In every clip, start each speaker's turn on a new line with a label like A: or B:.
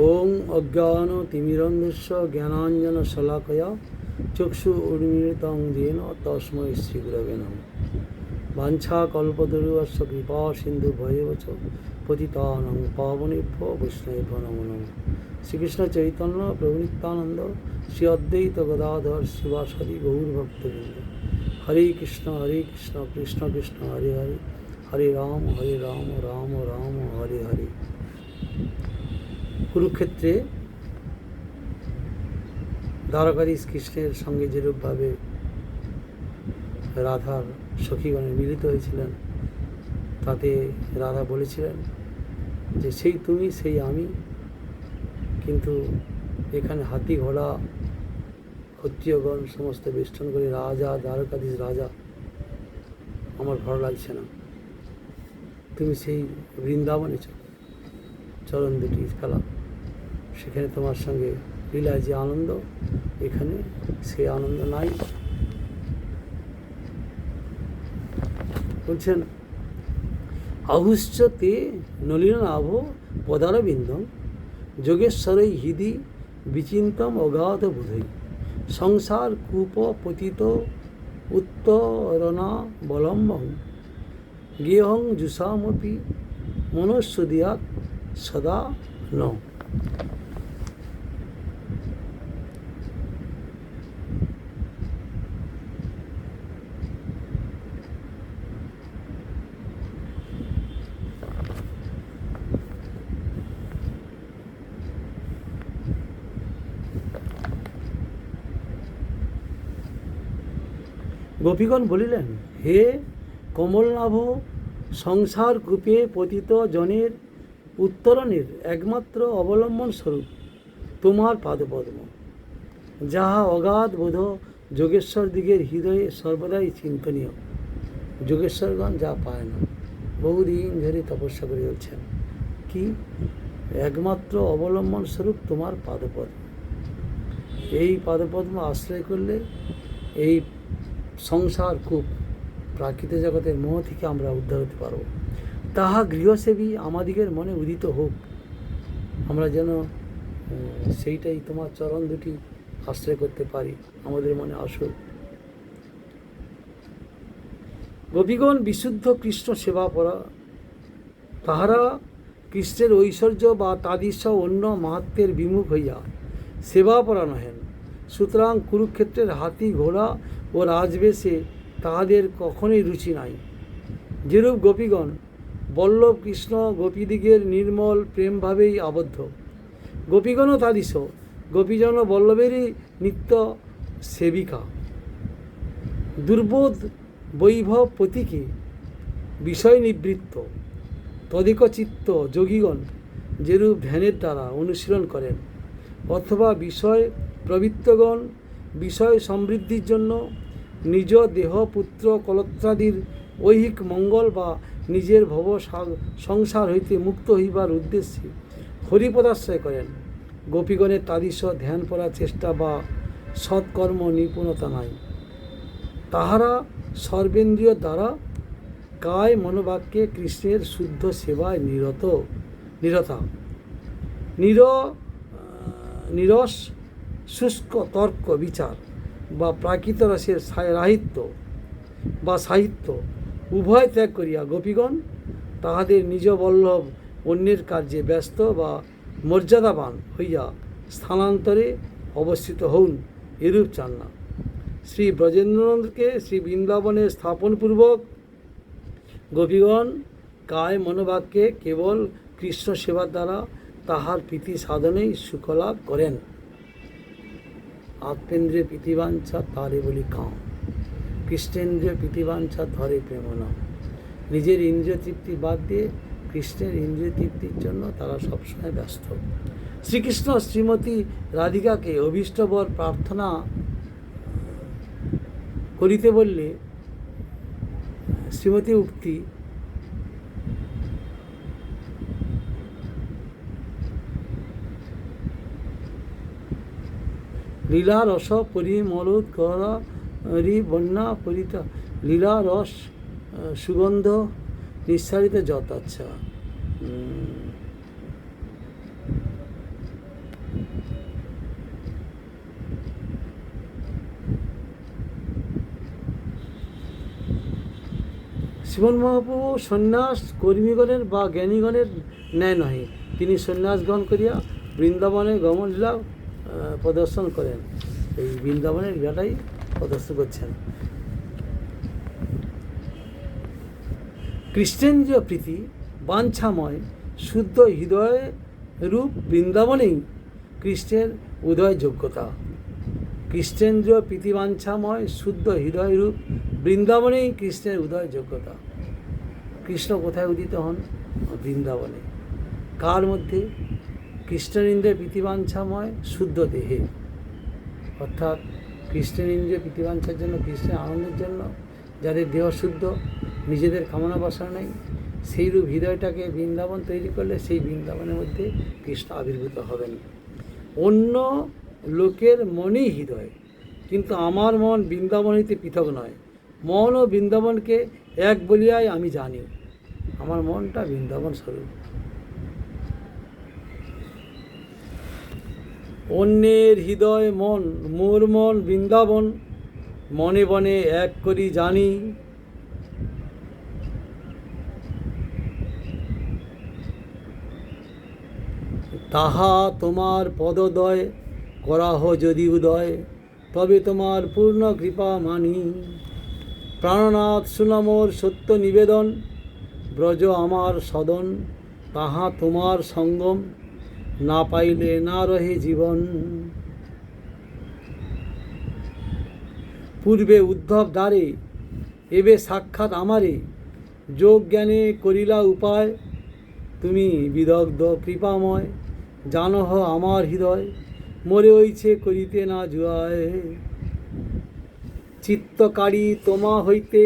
A: ওং অজ্ঞান তিমিরন্ধস্য জ্ঞানাঞ্জন শলাকয়া চক্ষু উন্মীলিতং येन তস্मै শ্রীগুরবে নমঃ। বাঞ্ছা কল্পতরুশ্চ কৃপা সিন্ধু ভয়েব চ পতিতানাং পাবনেভ্যো বৈষ্ণবেভ্যো নমো নমঃ। শ্রীকৃষ্ণ চৈতন্য প্রভু নিত্যানন্দ শ্রী অদ্বৈত গদাধর শিবাসাদি গৌরভক্তবৃন্দ। হরে কৃষ্ণ কৃষ্ণ কৃষ্ণ হরে হরে, হরে রাম রাম রাম হরে হরে। কুরুক্ষেত্রে দ্বারকাধীশ কৃষ্ণের সঙ্গে যেরূপভাবে রাধার সখীগণে মিলিত হয়েছিলেন, তাতে রাধা বলেছিলেন যে সেই তুমি সেই আমি, কিন্তু এখানে হাতি ঘোড়া ক্ষত্রিয়গণ সমস্ত বেষ্টন করে রাজা, দ্বারকাধীশ রাজা, আমার ভালো লাগছে না। তুমি সেই বৃন্দাবনে চরণ দুটি ফেলা, সেখানে তোমার সঙ্গে লীলায় যে আনন্দ, এখানে সে আনন্দ নাই। বলছেন আহুশ্চ তে নলিনাভ পদারবিন্দম যোগেশ্বরই হৃদি বিচিন্তম অগাধ বোধই সংসার কূপ পতিত উত্তরণা বলম্বং গেহং জুষামপি মনস্যদিয়াৎ সদা ন। গোপীগণ বলিলেন, হে কমলনাভ, সংসার কূপে পতিত জনের উত্তরণের একমাত্র অবলম্বন স্বরূপ তোমার পাদপদ্ম, যাহা অগাধ বোধ যোগেশ্বর দিগের হৃদয়ে সর্বদাই চিন্তনীয়। যোগেশ্বরগণ যা পায় না, বহুদিন ধরে তপস্যা করে চলছেন, কি একমাত্র অবলম্বন স্বরূপ তোমার পাদপদ্ম। এই পাদপদ্ম আশ্রয় করলে এই সংসার কূপ প্রাকৃতিক জগতের মোহ থেকে আমরা উদ্ধার হতে পারব। তাহা গৃহসেবী আমাদিগের মনে উদিত হোক, আমরা যেন সেইটাই তোমার চরণ দুটি আশ্রয় করতে পারি, আমাদের মনে আসুক। গোপীগণ বিশুদ্ধ কৃষ্ণ সেবা করা, তাহারা কৃষ্ণের ঐশ্বর্য বা তাদৃশ অন্য মাহাত্ম্যের বিমুখ হইয়া সেবাপরা নহেন। সুতরাং কুরুক্ষেত্রের হাতি ঘোড়া ও রাজবেশে তাহাদের কখনোই রুচি নাই। যেরূপ গোপীগণ বল্লভ কৃষ্ণ গোপীদিগের নির্মল প্রেমভাবেই আবদ্ধ, গোপীগণও তাদৃশ গোপীজন বল্লভেরই নিত্য সেবিকা। দুর্বোধ বৈভব প্রতীকে বিষয় নিবৃত্ত তদিক চিত্ত যোগীগণ যেরূপ ধ্যানের দ্বারা অনুশীলন করেন, অথবা বিষয় প্রবৃত্তগণ বিষয় সমৃদ্ধির জন্য নিজ দেহ পুত্র কলত্রাদির ঐহিক মঙ্গল বা নিজের ভব সংসার হইতে মুক্ত হইবার উদ্দেশ্যে হরিপদাশ্রয় করেন, গোপীগণের তাদৃশ ধ্যান করার চেষ্টা বা সৎকর্ম নিপুণতা নাই। তাহারা সর্বেন্দ্রিয় দ্বারা কায় মনোবাক্যে কৃষ্ণের শুদ্ধ সেবায় নিরতা। নিরস শুষ্ক তর্ক বিচার বা প্রাকৃত রসের রাহিত্য বা সাহিত্য উভয় ত্যাগ করিয়া গোপীগণ তাহাদের নিজ বল্লভ অন্যের কার্যে ব্যস্ত বা মর্যাদাবান হইয়া স্থানান্তরে অবস্থিত হউন, এরূপ চান না। শ্রী ব্রজেন্দ্রনন্দকে শ্রী বৃন্দাবনে স্থাপনপূর্বক গোপীগণ কায় মনোবাক্যে কেবল কৃষ্ণ সেবার দ্বারা তাহার প্রীতি সাধনেই সুখলাভ করেন। আত্মেন্দ্রিয় প্রীতিবাঞ্ছা তারে বলি কাম, কৃষ্ণেন্দ্রিয় প্রীতিবাঞ্ছা ধরে প্রেম নাম। নিজের ইন্দ্রিয় তৃপ্তি বাদ দিয়ে কৃষ্ণের ইন্দ্রিয় তৃপ্তির জন্য তারা সবসময় ব্যস্ত। শ্রীকৃষ্ণ শ্রীমতী রাধিকাকে অভীষ্টবর প্রার্থনা করিতে বললে শ্রীমতী উক্তি লীলা রস পরিমলোৎকরি বন্যা পরিতা, লীলা রস সুগন্ধ নিঃসারিত যত। আচ্ছা, শ্রীমন মহাপ্রভু সন্ন্যাস কর্মীগণের বা জ্ঞানীগণের ন্যায় নহে, তিনি সন্ন্যাস গ্রহণ করিয়া বৃন্দাবনে গমন লীলা প্রদর্শন করেন। এই বৃন্দাবনের লীলাটাই প্রদর্শন করছেন। কৃষ্ণেন্দ্রীয় প্রীতি বাঞ্ছাময় শুদ্ধ হৃদয় রূপ বৃন্দাবনেই কৃষ্ণের উদয় যোগ্যতা। কৃষ্ণেন্দ্রীয় প্রীতিবাঞ্ছাময় শুদ্ধ হৃদয় রূপ বৃন্দাবনেই কৃষ্ণের উদয় যোগ্যতা। কৃষ্ণ কোথায় উদিত হন? বৃন্দাবনে। কার মধ্যে? কৃষ্ণেন্দ্রিয় প্রীতিবাঞ্ছাময় শুদ্ধ দেহে, অর্থাৎ কৃষ্ণেন্দ্রিয় প্রীতিবাঞ্ছার জন্য, কৃষ্ণের আনন্দের জন্য যাদের দেহ শুদ্ধ, নিজেদের কামনা বাসনা নেই, সেইরূপ হৃদয়টাকে বৃন্দাবন তৈরি করলে সেই বৃন্দাবনের মধ্যে কৃষ্ণ আবির্ভূত হবেন। অন্য লোকের মনই হৃদয়, কিন্তু আমার মন বৃন্দাবন হইতে পৃথক নয়। মন ও বৃন্দাবনকে এক বলিয়াই আমি জানি। আমার মনটা বৃন্দাবন স্বরূপ। অন্যের হৃদয় মন, মোর মন বৃন্দাবন, মনে বনে এক করি জানি। তাহা তোমার পদদয় করাহ যদি উদয়, তবে তোমার পূর্ণ কৃপা মানি। প্রাণনাথ সুনামোর সত্য নিবেদন, ব্রজ আমার সদন, তাহা তোমার সঙ্গম, না পাইলে না রহে জীবন। পূর্বে উদ্ধব দ্বারে, এবে সাক্ষাৎ আমারে, যোগ জ্ঞানে করিলা উপায়, তুমি বিদগ্ধ কৃপাময়, জানহ আমার হৃদয়, মরে হইছে করিতে না জুয়ায়। চিত্তকারী তোমা হইতে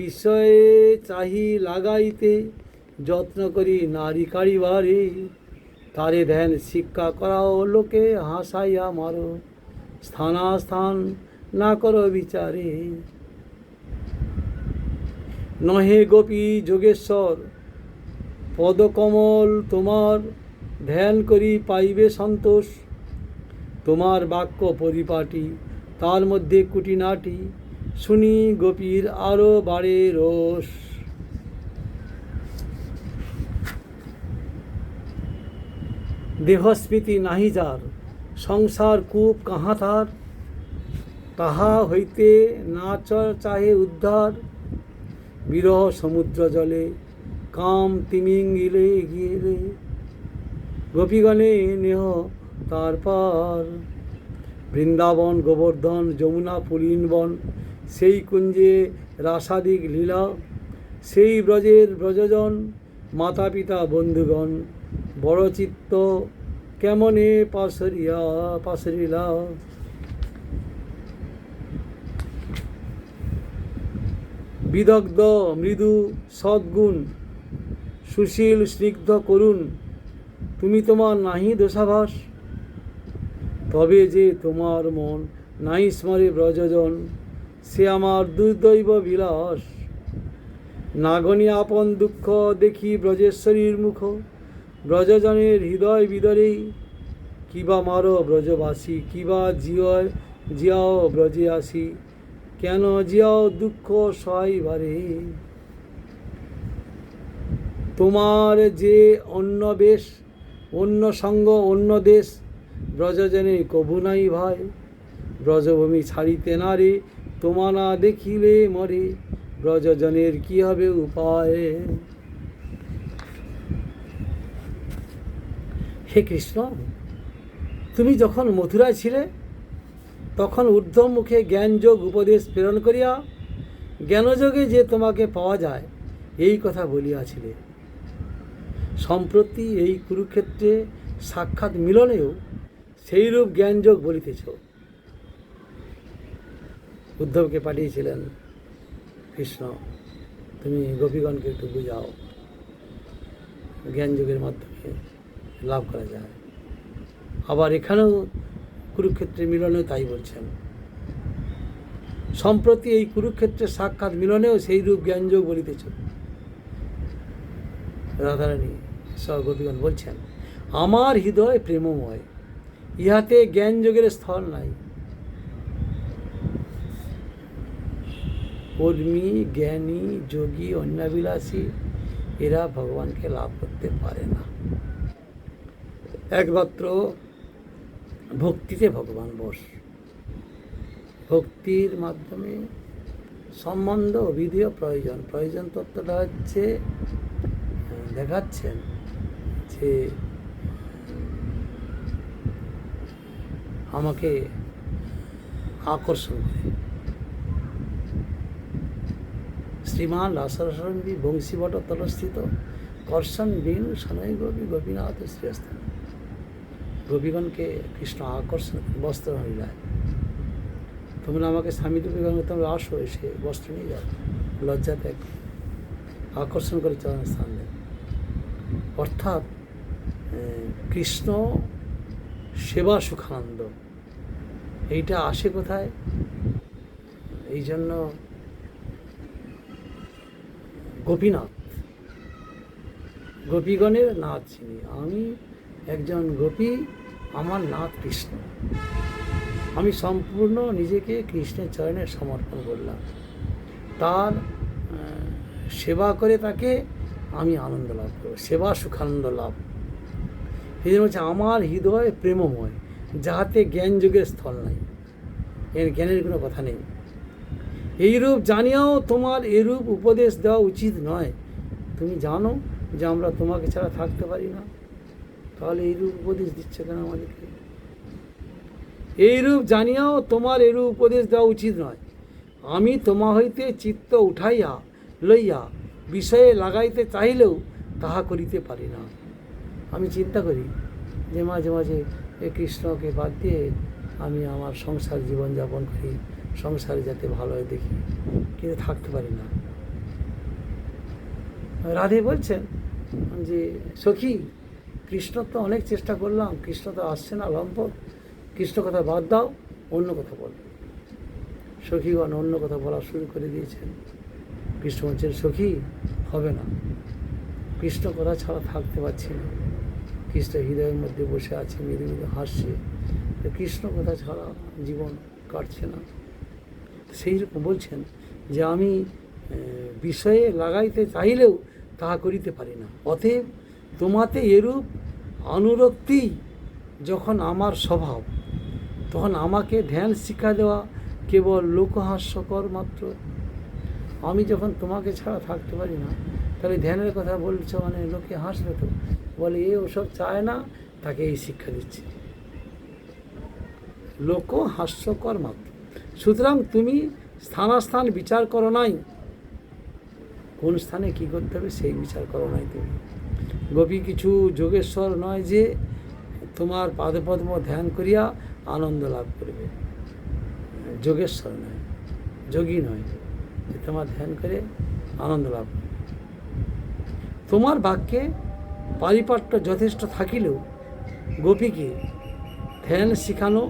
A: বিষয়ে চাহি লাগাইতে, যত্ন করি নারী কারিবারে, তারে ধ্যান শিক্ষা করাও লোকে হাসাইয়া মারো, স্থানাস্থান না করো বিচারে। নহে গোপী যোগেশ্বর পদকমল তোমার, ধ্যান করি পাইবে সন্তোষ, তোমার বাক্য পরিপাটি তার মধ্যে কুটিনাটি, শুনি গোপীর আরো বাড়ে রোষ। দেহস্মৃতি নাহি যার, সংসার কূপ কাহা তার, তাহা হইতে না চাহে উদ্ধার। বিরহ সমুদ্র জলে কাম তিমিঙ্গিলে গিলে, গোপীগণে নেহ তার পার। বৃন্দাবন গোবর্ধন যমুনা পুলিনবন, সেই কুঞ্জে রাসাদিক লীলা, সেই ব্রজের ব্রজজন মাতা পিতা বন্ধুগণ, বড় চিত্ত কেমনে পাশরিলা। বিদগ্ধ মৃদু সদ্গুণ, সুশীল স্নিগ্ধ করুণ, তুমি তোমার নাহি দোষাভাস, তবে যে তোমার মন নাই স্মরে ব্রজজন, সে আমার দুর্দৈব বিলাস। নাগনি আপন দুঃখ দেখি ব্রজেশ্বরীর মুখ, ব্রজজনের হৃদয় বিদরে, কিবা মারো ব্রজবাসী, কিবা জিয়াও ব্রজে আসি, কেন জিয়াও দুঃখ সহাইবারে। তোমার যে অন্য বেশ, অন্য সঙ্গ অন্য দেশ, ব্রজজনে কভু নাই ভয়, ব্রজভূমি ছাড়িতে না রে, তোমা না দেখিলে মরে, ব্রজজনের কি হবে উপায়। হে কৃষ্ণ, তুমি যখন মথুরায় ছিলে, তখন ঊর্ধ্ব মুখে জ্ঞানযোগ উপদেশ প্রেরণ করিয়া জ্ঞানযোগে যে তোমাকে পাওয়া যায় এই কথা বলিয়াছিলে। সম্প্রতি এই কুরুক্ষেত্রে সাক্ষাৎ মিলনেও সেইরূপ জ্ঞানযোগ বলিতেছ। উদ্ধবকে পাঠিয়েছিলেন কৃষ্ণ, তুমি গোপীগণকে একটু বুঝাও, জ্ঞানযোগের মাধ্যমে লাভ করা যায়। আবার এখানেও কুরুক্ষেত্রে মিলনেও তাই বলছেন। সম্প্রতি এই কুরুক্ষেত্রের সাক্ষাৎ মিলনেও সেই রূপ জ্ঞানযোগ বলিতেছ। রাধারানী গোপীগণ বলছেন, আমার হৃদয় প্রেমময়, ইহাতে জ্ঞানযোগের স্থল নাই। কর্মী, জ্ঞানী, যোগী, অন্যাবিলাসী এরা ভগবানকে লাভ করতে পারে না। একমাত্র ভক্তিতে ভগবান বশ। ভক্তির মাধ্যমে সম্বন্ধ অভিধেয় প্রয়োজন তত্ত্বটা হচ্ছে দেখাচ্ছেন যে আমাকে আকর্ষণ করে। শ্রীমান রাসরসরঞ্জী বংশীবট তলস্থিত কর্ষণ বেণু শনৈ গোপী গোপীনাথ শ্রীস্থান। গোপীগণকে কৃষ্ণ আকর্ষণ বস্ত্র হইলায়। তোমরা আমাকে স্বামী রূপে গণ, তোমরা আসো, এসে বস্ত্র নিয়ে যাও, লজ্জা ত্যাগ আকর্ষণ করে চরণ স্থান দেন। অর্থাৎ কৃষ্ণ সেবা সুখানন্দ এইটা আসে কোথায়? এই জন্য গোপীনাথ, গোপীগণের নাথ চিনি। আমি একজন গোপী, আমার নাথ কৃষ্ণ। আমি সম্পূর্ণ নিজেকে কৃষ্ণের চরণে সমর্পণ করলাম। তার সেবা করে তাকে আমি আনন্দ লাভ করব, সেবা সুখানন্দ লাভ। এই জন্য হচ্ছে আমার হৃদয় প্রেমময়, যাহাতে জ্ঞান যোগের স্থল নাই, এর জ্ঞানের কোনো কথা নেই। এইরূপ জানিয়াও তোমার এরূপ উপদেশ দেওয়া উচিত নয়। তুমি জানো যে আমরা তোমাকে ছাড়া থাকতে পারি না, তাহলে এইরূপ উপদেশ দিচ্ছে কেন আমাদেরকে? এইরূপ জানিয়াও তোমার এরূপ উপদেশ দেওয়া উচিত নয়। আমি তোমা হইতে চিত্ত উঠাইয়া লইয়া বিষয়ে লাগাইতে চাইলেও তাহা করিতে পারি না। আমি চিন্তা করি যে মাঝে মাঝে এই কৃষ্ণকে বাদ দিয়ে আমি আমার সংসার জীবনযাপন করি, সংসারে যাতে ভালো হয় দেখি, কিন্তু থাকতে পারি না। রাধে বলছেন যে সখী, কৃষ্ণ তো অনেক চেষ্টা করলাম, কৃষ্ণ তো আসছে না, লম্পট, কৃষ্ণ কথা বাদ দাও, অন্য কথা বল। সখীগণ অন্য কথা বলা শুরু করে দিয়েছেন। কৃষ্ণ বলছেন সখী, হবে না, কৃষ্ণ কথা ছাড়া থাকতে পারছি না। কৃষ্ণ হৃদয়ের মধ্যে বসে আছে, মৃদু মৃদু হাসছে, কৃষ্ণ কথা ছাড়া জীবন কাটছে না। সেই রকম বলছেন যে আমি বিষয়ে লাগাইতে চাইলেও তাহা করিতে পারি না। অতএব তোমাতে এরূপ অনুরক্তি যখন আমার স্বভাব, তখন আমাকে ধ্যান শিক্ষা দেওয়া কেবল লোকহাস্যকর মাত্র। আমি যখন তোমাকে ছাড়া থাকতে পারি না, তাহলে ধ্যানের কথা বলছো মানে লোকে হাসবে তো, বলে এ ওসব চায় না, তাকে এই শিক্ষা দিচ্ছে, লোক হাস্যকর মাত্র। সুতরাং তুমি স্থানাস্থান বিচার করো নাই, কোন স্থানে কী করতে হবে সেই বিচার করো নাই তুমি। গোপী কিছু যোগেশ্বর নয় যে তোমার পাদপদ্ম ধ্যান করিয়া আনন্দ লাভ করবে, যোগেশ্বর নয়, যোগী নয় যে তোমার ধ্যান করে আনন্দ লাভ করবে। তোমার বাক্যে পারিপাট্য যথেষ্ট থাকিলেও গোপীকে ধ্যান শিখানো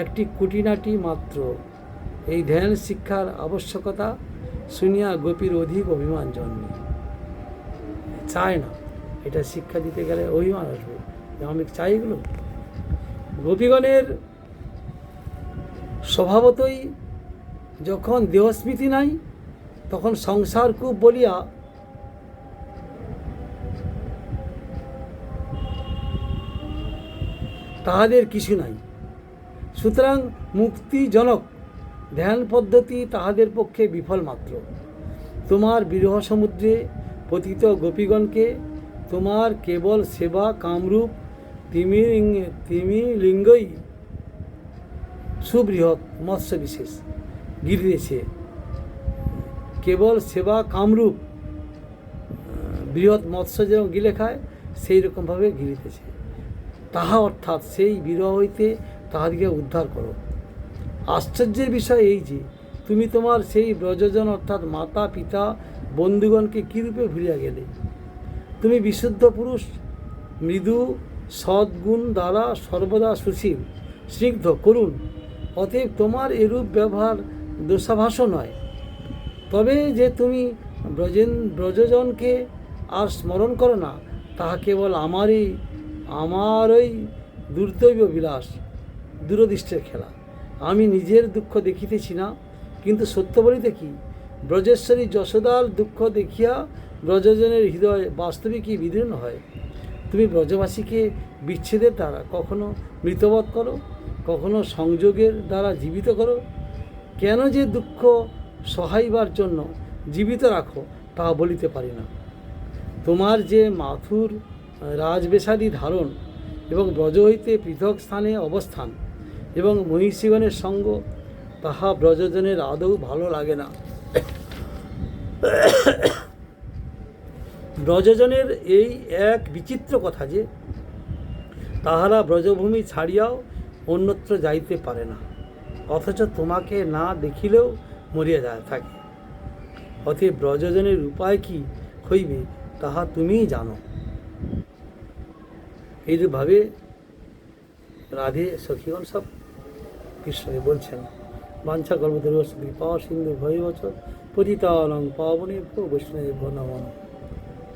A: একটি কুটিনাটি মাত্র। এই ধ্যান শিক্ষার আবশ্যকতা শুনিয়া গোপীর অধিক অভিমান জন্মে, চায় না। এটা শিক্ষা দিতে গেলে অভিমান আসবে, আমি চাই এগুলো। গোপীগণের স্বভাবতই যখন দেহস্মৃতি নাই, তখন সংসার কূপ বলিয়া তাহাদের কিছু নাই। সুতরাং মুক্তিজনক ধ্যান পদ্ধতি তাহাদের পক্ষে বিফল মাত্র। তোমার বিরহ সমুদ্রে পতিত গোপীগণকে তোমার কেবল সেবা কামরূপ তিমিলিঙ্গই সুবৃহৎ মৎস্য বিশেষ গিলিতেছে। কেবল সেবা কামরূপ বৃহৎ মৎস্য যেরকম গিলে খায়, সেই রকমভাবে গিলিতেছে। তাহা অর্থাৎ সেই বিরহ হইতে তাহাদিকে উদ্ধার করো। আশ্চর্যের বিষয় এই যে তুমি তোমার সেই ব্রজজন অর্থাৎ মাতা পিতা বন্ধুগণকে কীরূপে ভুলিয়া গেলে। তুমি বিশুদ্ধ পুরুষ, মৃদু সদ্গুণ দ্বারা সর্বদা সুশীল, স্নিগ্ধ, করুণ। অতএব তোমার এরূপ ব্যবহার দোষাভাস নয়। তবে যে তুমি ব্রজজনকে আর স্মরণ করো না, তাহা কেবল আমারই দুর্দৈব বিলাস, দূরদৃষ্টের খেলা। আমি নিজের দুঃখ দেখিতেছি না, কিন্তু সত্য বলিতে কি, ব্রজেশ্বরী যশোদার দুঃখ দেখিয়া ব্রজজনের হৃদয় বাস্তবিকই বিদীর্ণ হয়। তুমি ব্রজবাসীকে বিচ্ছেদের দ্বারা কখনো মৃতবৎ করো, কখনো সংযোগের দ্বারা জীবিত করো। কেন যে দুঃখ সহাইবার জন্য জীবিত রাখো তা বলিতে পারি না। তোমার যে মাথুর রাজবেশাদি ধারণ এবং ব্রজ হইতে পৃথক স্থানে অবস্থান এবং মহিষীগণের সঙ্গ, তাহা ব্রজজনের আদৌ ভালো লাগে না। ব্রজজনের এই এক বিচিত্র কথা যে তাহারা ব্রজভূমি ছাড়িয়াও অন্যত্র যাইতে পারে না, অথচ তোমাকে না দেখিলেও মরিয়া যায় থাকে। অতএব ব্রজজনের উপায় কি হইবে তাহা তুমিই জানো। এইভাবে রাধে সখীগণ সব কৃষ্ণকে বলছেন। বাঞ্ছা কল্পতরুশ্চ কৃপা সিন্ধু ভৈবচ পতিতানাং পাবনেভ্যো বৈষ্ণবেভ্যো নমঃ।